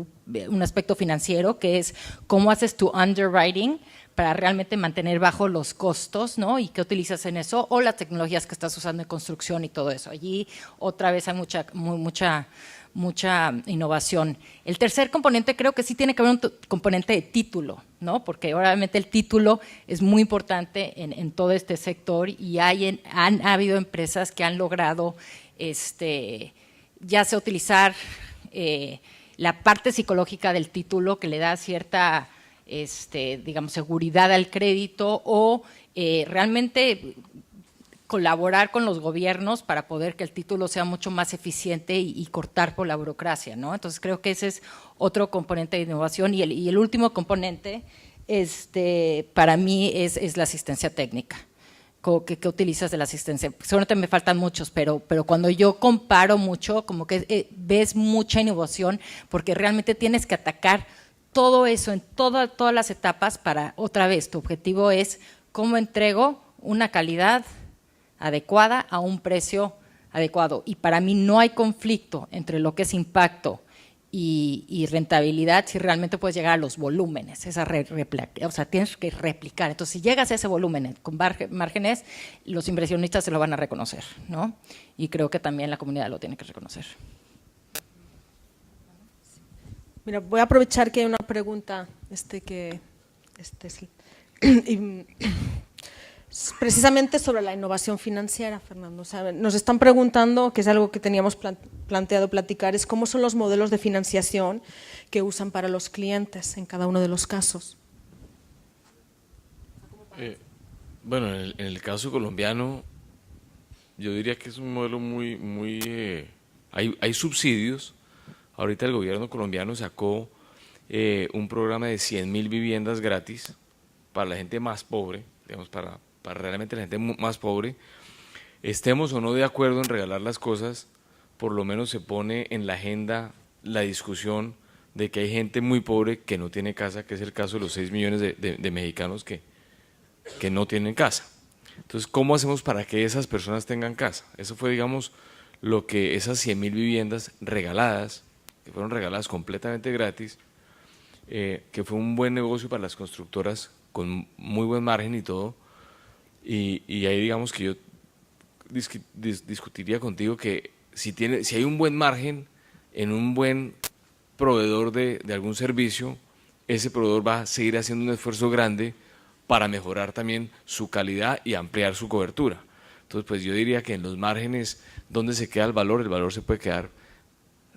un aspecto financiero, que es cómo haces tu underwriting para realmente mantener bajo los costos, ¿no? Y qué utilizas en eso, o las tecnologías que estás usando en construcción y todo eso. Allí otra vez hay mucha innovación. El tercer componente creo que sí tiene que haber un componente de título, ¿no? Porque obviamente el título es muy importante en todo este sector y ha habido empresas que han logrado ya sea utilizar la parte psicológica del título que le da cierta digamos seguridad al crédito o realmente colaborar con los gobiernos para poder que el título sea mucho más eficiente y cortar por la burocracia, ¿no? Entonces creo que ese es otro componente de innovación y el último componente para mí es la asistencia técnica. ¿Qué utilizas de la asistencia? Seguramente me faltan muchos, pero cuando yo comparo mucho, como que ves mucha innovación porque realmente tienes que atacar todo eso en todas las etapas para, otra vez, tu objetivo es cómo entrego una calidad adecuada a un precio adecuado. Y para mí no hay conflicto entre lo que es impacto y rentabilidad si realmente puedes llegar a los volúmenes, o sea, tienes que replicar. Entonces, si llegas a ese volumen con márgenes, los inversionistas se lo van a reconocer, ¿no? Y creo que también la comunidad lo tiene que reconocer. Mira, voy a aprovechar que hay una pregunta precisamente sobre la innovación financiera, Fernando. O sea, nos están preguntando, que es algo que teníamos planteado platicar, es cómo son los modelos de financiación que usan para los clientes en cada uno de los casos. Bueno, en el caso colombiano, yo diría que es un modelo hay subsidios. Ahorita el gobierno colombiano sacó un programa de 100.000 viviendas gratis para la gente más pobre, digamos, para realmente la gente más pobre. Estemos o no de acuerdo en regalar las cosas, por lo menos se pone en la agenda la discusión de que hay gente muy pobre que no tiene casa, que es el caso de los 6 millones de mexicanos que no tienen casa. Entonces, ¿cómo hacemos para que esas personas tengan casa? Eso fue, digamos, lo que esas 100.000 viviendas regaladas, que fueron regaladas completamente gratis, que fue un buen negocio para las constructoras, con muy buen margen y todo. Y ahí digamos que yo discutiría contigo que si hay un buen margen en un buen proveedor de algún servicio, ese proveedor va a seguir haciendo un esfuerzo grande para mejorar también su calidad y ampliar su cobertura. Entonces, pues yo diría que en los márgenes donde se queda el valor se puede quedar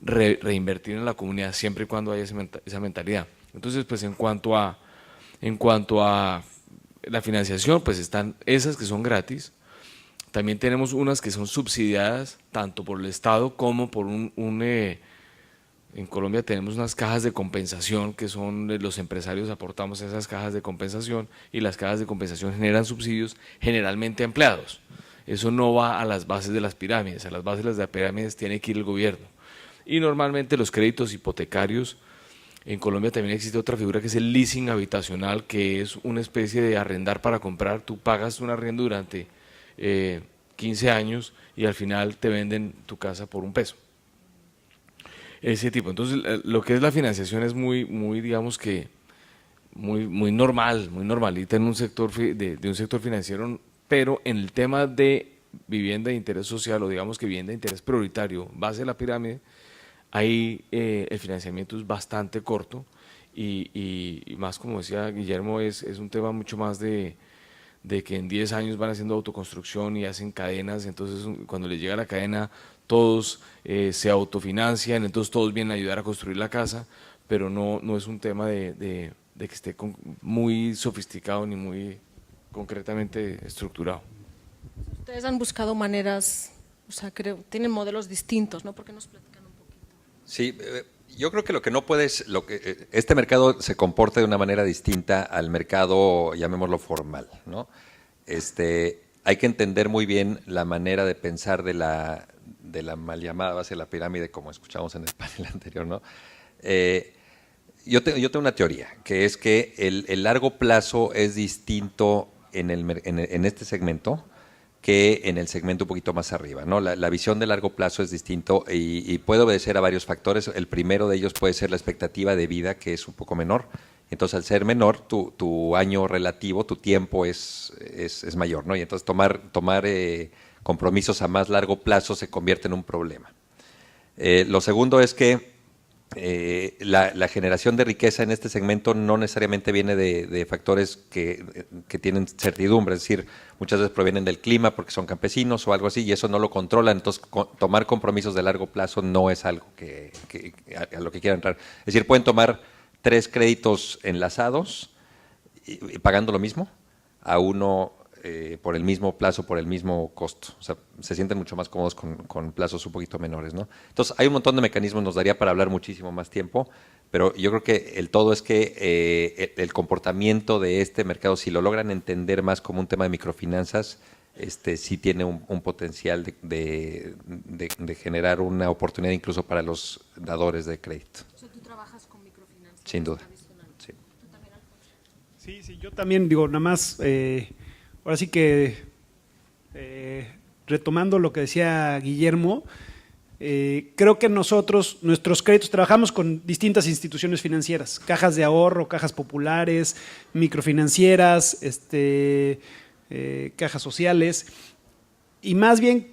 reinvertir en la comunidad siempre y cuando haya esa mentalidad. Entonces, pues en cuanto a la financiación, pues están esas que son gratis, También tenemos unas que son subsidiadas tanto por el Estado como por en Colombia tenemos unas cajas de compensación que son los empresarios aportamos a esas cajas de compensación y las cajas de compensación generan subsidios generalmente a empleados. Eso no va a las bases de las pirámides, a las bases de las pirámides tiene que ir el gobierno. Y normalmente los créditos hipotecarios, en Colombia también existe otra figura que es el leasing habitacional, que es una especie de arrendar para comprar. Tú pagas un arriendo durante 15 años y al final te venden tu casa por $1. Ese tipo. Entonces, lo que es la financiación es muy digamos que, muy normal, muy normalita en un sector de un sector financiero, pero en el tema de vivienda de interés social o digamos que vivienda de interés prioritario, base de la pirámide, ahí el financiamiento es bastante corto y más como decía Guillermo, es un tema mucho más de que en 10 años van haciendo autoconstrucción y hacen cadenas, entonces cuando les llega la cadena todos se autofinancian, entonces todos vienen a ayudar a construir la casa, pero no es un tema de que esté muy sofisticado ni muy concretamente estructurado. Ustedes han buscado maneras, o sea, tienen modelos distintos, ¿no? ¿Por qué nos platican un poquito? Sí, yo creo que lo que no puedes, este mercado se comporta de una manera distinta al mercado, llamémoslo formal, ¿no? Hay que entender muy bien la manera de pensar de la mal llamada base de la pirámide, como escuchamos en el panel anterior, ¿no? Yo tengo una teoría, que es que el largo plazo es distinto en este segmento que en el segmento un poquito más arriba, ¿no? La visión de largo plazo es distinto y puede obedecer a varios factores. El primero de ellos puede ser la expectativa de vida, que es un poco menor. Entonces, al ser menor, tu año relativo, tu tiempo es mayor, ¿no? Y entonces tomar compromisos a más largo plazo se convierte en un problema. Lo segundo es que la generación de riqueza en este segmento no necesariamente viene de factores que tienen certidumbre, es decir, muchas veces provienen del clima porque son campesinos o algo así y eso no lo controlan, entonces tomar compromisos de largo plazo no es algo a lo que quieran entrar. Es decir, pueden tomar 3 créditos enlazados y pagando lo mismo a uno por el mismo plazo, por el mismo costo. O sea, se sienten mucho más cómodos con plazos un poquito menores, ¿no? Entonces, hay un montón de mecanismos, nos daría para hablar muchísimo más tiempo, pero yo creo que el todo es que el comportamiento de este mercado, si lo logran entender más como un tema de microfinanzas, sí tiene un potencial de generar una oportunidad incluso para los dadores de crédito. O sea, tú trabajas con microfinanzas. Sin duda. Sí. ¿Tú también, Alfonso? Sí, yo también digo, nada más, ahora sí que retomando lo que decía Guillermo, creo que nuestros créditos, trabajamos con distintas instituciones financieras, cajas de ahorro, cajas populares, microfinancieras, cajas sociales, y más bien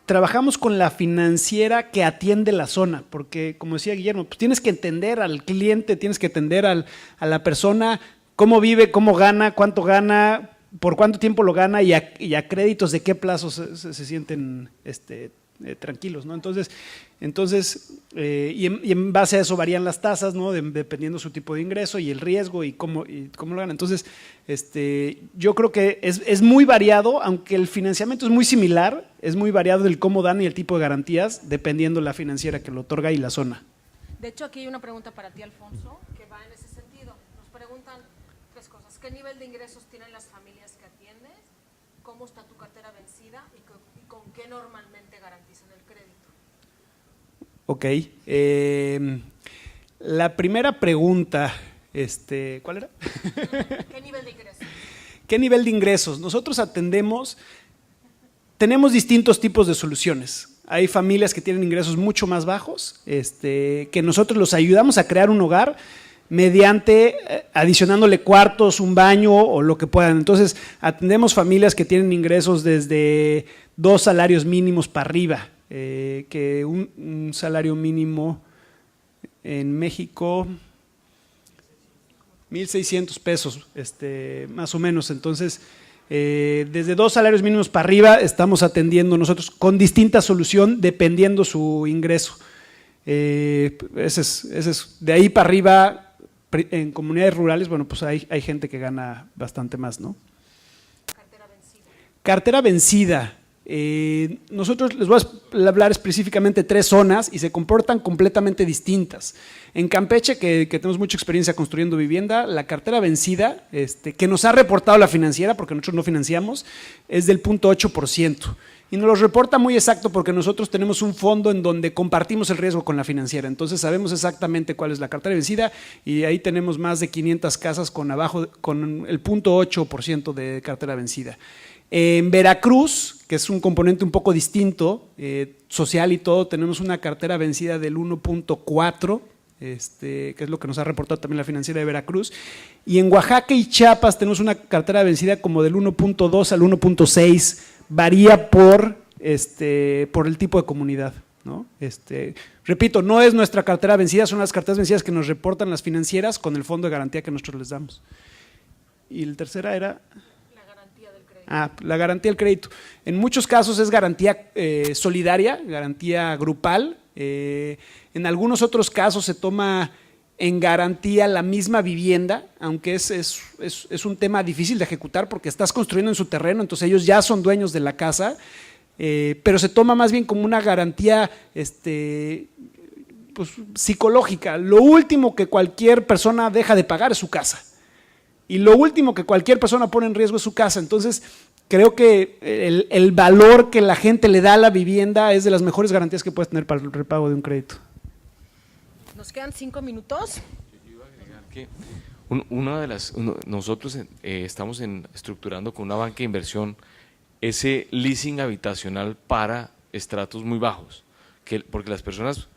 trabajamos con la financiera que atiende la zona, porque como decía Guillermo, pues tienes que entender al cliente, tienes que entender a la persona, cómo vive, cómo gana, cuánto gana, por cuánto tiempo lo gana y a créditos de qué plazo se sienten tranquilos, ¿no? Entonces y en base a eso varían las tasas, ¿no? Dependiendo su tipo de ingreso y el riesgo y cómo lo gana. Entonces, yo creo que es muy variado, aunque el financiamiento es muy similar, es muy variado el cómo dan y el tipo de garantías, dependiendo la financiera que lo otorga y la zona. De hecho, aquí hay una pregunta para ti, Alfonso, que va en ese sentido. Nos preguntan 3 cosas. ¿Qué nivel de ingresos tienen las familias que atiendes? ¿Cómo está tu cartera vencida? ¿Y con qué normalmente garantizan el crédito? Ok. La primera pregunta, ¿cuál era? ¿Qué nivel de ingresos? ¿Qué nivel de ingresos? Nosotros tenemos distintos tipos de soluciones. Hay familias que tienen ingresos mucho más bajos, que nosotros los ayudamos a crear un hogar mediante adicionándole cuartos, un baño o lo que puedan. Entonces, atendemos familias que tienen ingresos desde 2 salarios mínimos para arriba, que un salario mínimo en México, 1,600 pesos, más o menos. Entonces, desde 2 salarios mínimos para arriba estamos atendiendo nosotros con distinta solución dependiendo su ingreso. Ese es de ahí para arriba. En comunidades rurales, bueno, pues hay gente que gana bastante más, ¿no? Cartera vencida. Cartera vencida. Nosotros les voy a hablar específicamente de 3 zonas y se comportan completamente distintas. En Campeche, que tenemos mucha experiencia construyendo vivienda, la cartera vencida, que nos ha reportado la financiera, porque nosotros no financiamos, es del 0.8%. Y nos lo reporta muy exacto porque nosotros tenemos un fondo en donde compartimos el riesgo con la financiera. Entonces sabemos exactamente cuál es la cartera vencida y ahí tenemos más de 500 casas con el 0.8% de cartera vencida. En Veracruz, que es un componente un poco distinto, social y todo, tenemos una cartera vencida del 1.4%, que es lo que nos ha reportado también la financiera de Veracruz. Y en Oaxaca y Chiapas tenemos una cartera vencida como del 1.2 al 1.6%, varía por el tipo de comunidad, ¿no? Repito, no es nuestra cartera vencida, son las carteras vencidas que nos reportan las financieras con el fondo de garantía que nosotros les damos. Y la tercera era… la garantía del crédito. En muchos casos es garantía solidaria, garantía grupal. En algunos otros casos se toma en garantía la misma vivienda, aunque es un tema difícil de ejecutar porque estás construyendo en su terreno, entonces ellos ya son dueños de la casa, pero se toma más bien como una garantía pues, psicológica. Lo último que cualquier persona deja de pagar es su casa. Y lo último que cualquier persona pone en riesgo es su casa. Entonces, creo que el valor que la gente le da a la vivienda es de las mejores garantías que puedes tener para el repago de un crédito. Nos quedan 5 minutos. Yo iba a agregar que nosotros estamos estructurando con una banca de inversión ese leasing habitacional para estratos muy bajos, porque las personas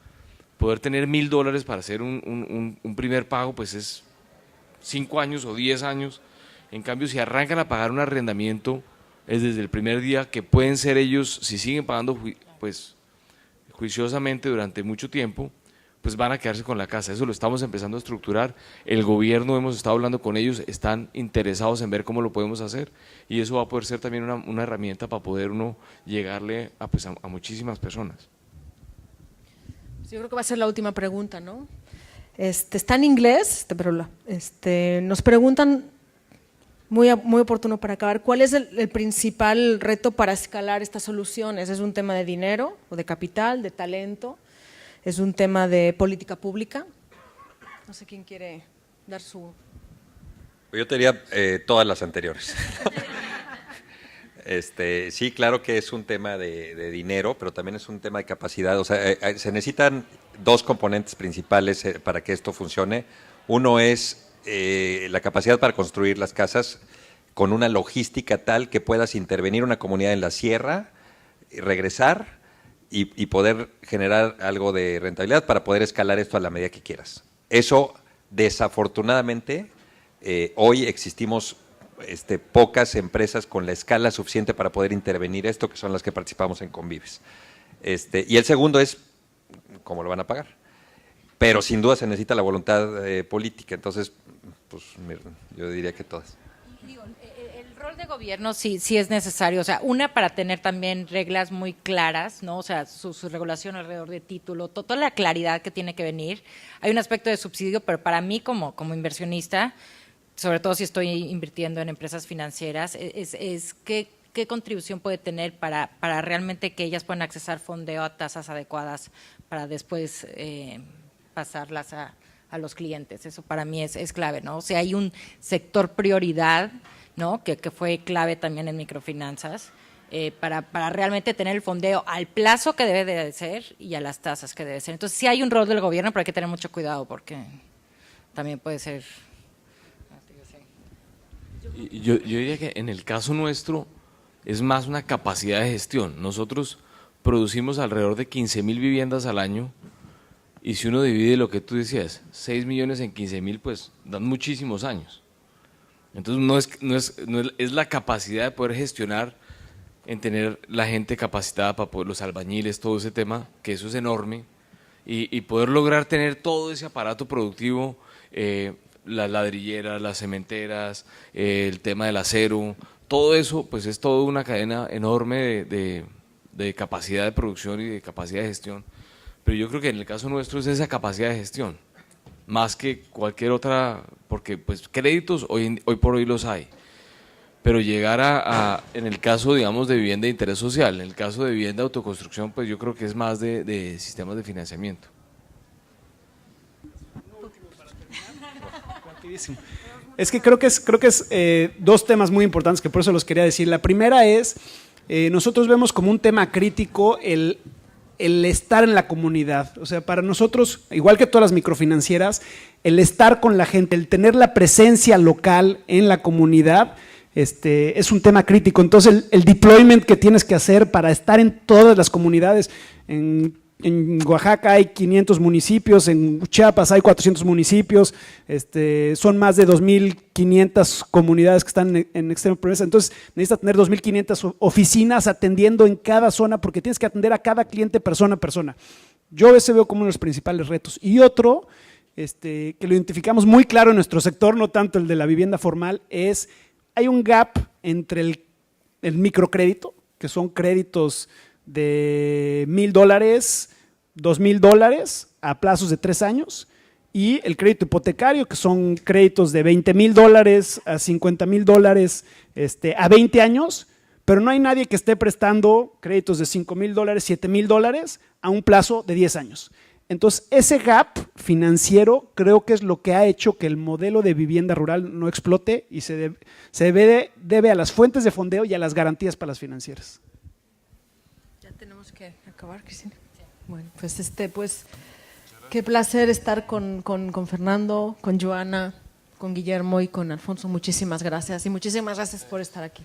poder tener $1,000 para hacer un primer pago, pues es 5 años o 10 años. En cambio, si arrancan a pagar un arrendamiento, es desde el primer día que pueden ser ellos, si siguen pagando pues juiciosamente durante mucho tiempo, pues van a quedarse con la casa. Eso lo estamos empezando a estructurar. El gobierno, hemos estado hablando con ellos, están interesados en ver cómo lo podemos hacer y eso va a poder ser también una herramienta para poder uno llegarle a muchísimas personas. Yo creo que va a ser la última pregunta, ¿no? Está en inglés, pero nos preguntan, muy oportuno para acabar, ¿cuál es el principal reto para escalar estas soluciones? ¿Es un tema de dinero o de capital, de talento? ¿Es un tema de política pública? No sé quién quiere dar su… Yo te diría todas las anteriores. Sí, claro que es un tema de dinero, pero también es un tema de capacidad. O sea, se necesitan 2 componentes principales para que esto funcione. Uno es la capacidad para construir las casas con una logística tal que puedas intervenir una comunidad en la sierra, regresar y poder generar algo de rentabilidad para poder escalar esto a la medida que quieras. Eso, desafortunadamente, hoy existimos pocas empresas con la escala suficiente para poder intervenir esto, que son las que participamos en Convives. Y el segundo es, ¿cómo lo van a pagar? Pero sin duda se necesita la voluntad política, entonces, pues yo diría que todas. El rol de gobierno sí es necesario, o sea, para tener también reglas muy claras, ¿no? O sea, su regulación alrededor de título, toda la claridad que tiene que venir. Hay un aspecto de subsidio, pero para mí como inversionista, sobre todo si estoy invirtiendo en empresas financieras, es qué contribución puede tener para realmente que ellas puedan accesar fondeo a tasas adecuadas para después pasarlas a los clientes. Eso para mí es clave, ¿no? O sea, hay un sector prioridad, ¿no? que fue clave también en microfinanzas, para realmente tener el fondeo al plazo que debe de ser y a las tasas que debe ser. Entonces sí hay un rol del gobierno, pero hay que tener mucho cuidado porque también puede ser… Yo diría que en el caso nuestro es más una capacidad de gestión. Nosotros producimos alrededor de 15,000 viviendas al año y si uno divide lo que tú decías, 6 millones en 15,000, pues dan muchísimos años. Entonces es la capacidad de poder gestionar, en tener la gente capacitada para poder, los albañiles, todo ese tema, que eso es enorme, y poder lograr tener todo ese aparato productivo, las ladrilleras, las cementeras, el tema del acero, todo eso pues es toda una cadena enorme de capacidad de producción y de capacidad de gestión. Pero yo creo que en el caso nuestro es esa capacidad de gestión, más que cualquier otra, porque pues créditos hoy por hoy los hay, pero llegar en el caso, digamos, de vivienda de interés social, en el caso de vivienda de autoconstrucción, pues yo creo que es más de sistemas de financiamiento. Rapidísimo. Es que creo que es dos temas muy importantes que por eso los quería decir. La primera es, nosotros vemos como un tema crítico el estar en la comunidad. O sea, para nosotros, igual que todas las microfinancieras, el estar con la gente, el tener la presencia local en la comunidad, es un tema crítico. Entonces, el deployment que tienes que hacer para estar en todas las comunidades, en Oaxaca hay 500 municipios, en Chiapas hay 400 municipios, son más de 2.500 comunidades que están en extrema pobreza. Entonces necesitas tener 2.500 oficinas atendiendo en cada zona porque tienes que atender a cada cliente persona a persona. Yo ese veo como uno de los principales retos. Y otro, que lo identificamos muy claro en nuestro sector, no tanto el de la vivienda formal, es hay un gap entre el microcrédito, que son créditos de $1,000, $2,000 a plazos de 3 años, y el crédito hipotecario, que son créditos de $20,000 a $50,000 a 20 años, pero no hay nadie que esté prestando créditos de $5,000, $7,000 a un plazo de 10 años. Entonces, ese gap financiero creo que es lo que ha hecho que el modelo de vivienda rural no explote y se debe a las fuentes de fondeo y a las garantías para las financieras. Tenemos que acabar, Cristina. Bueno, pues qué placer estar con Fernando, con Joana, con Guillermo y con Alfonso. Muchísimas gracias y muchísimas gracias por estar aquí.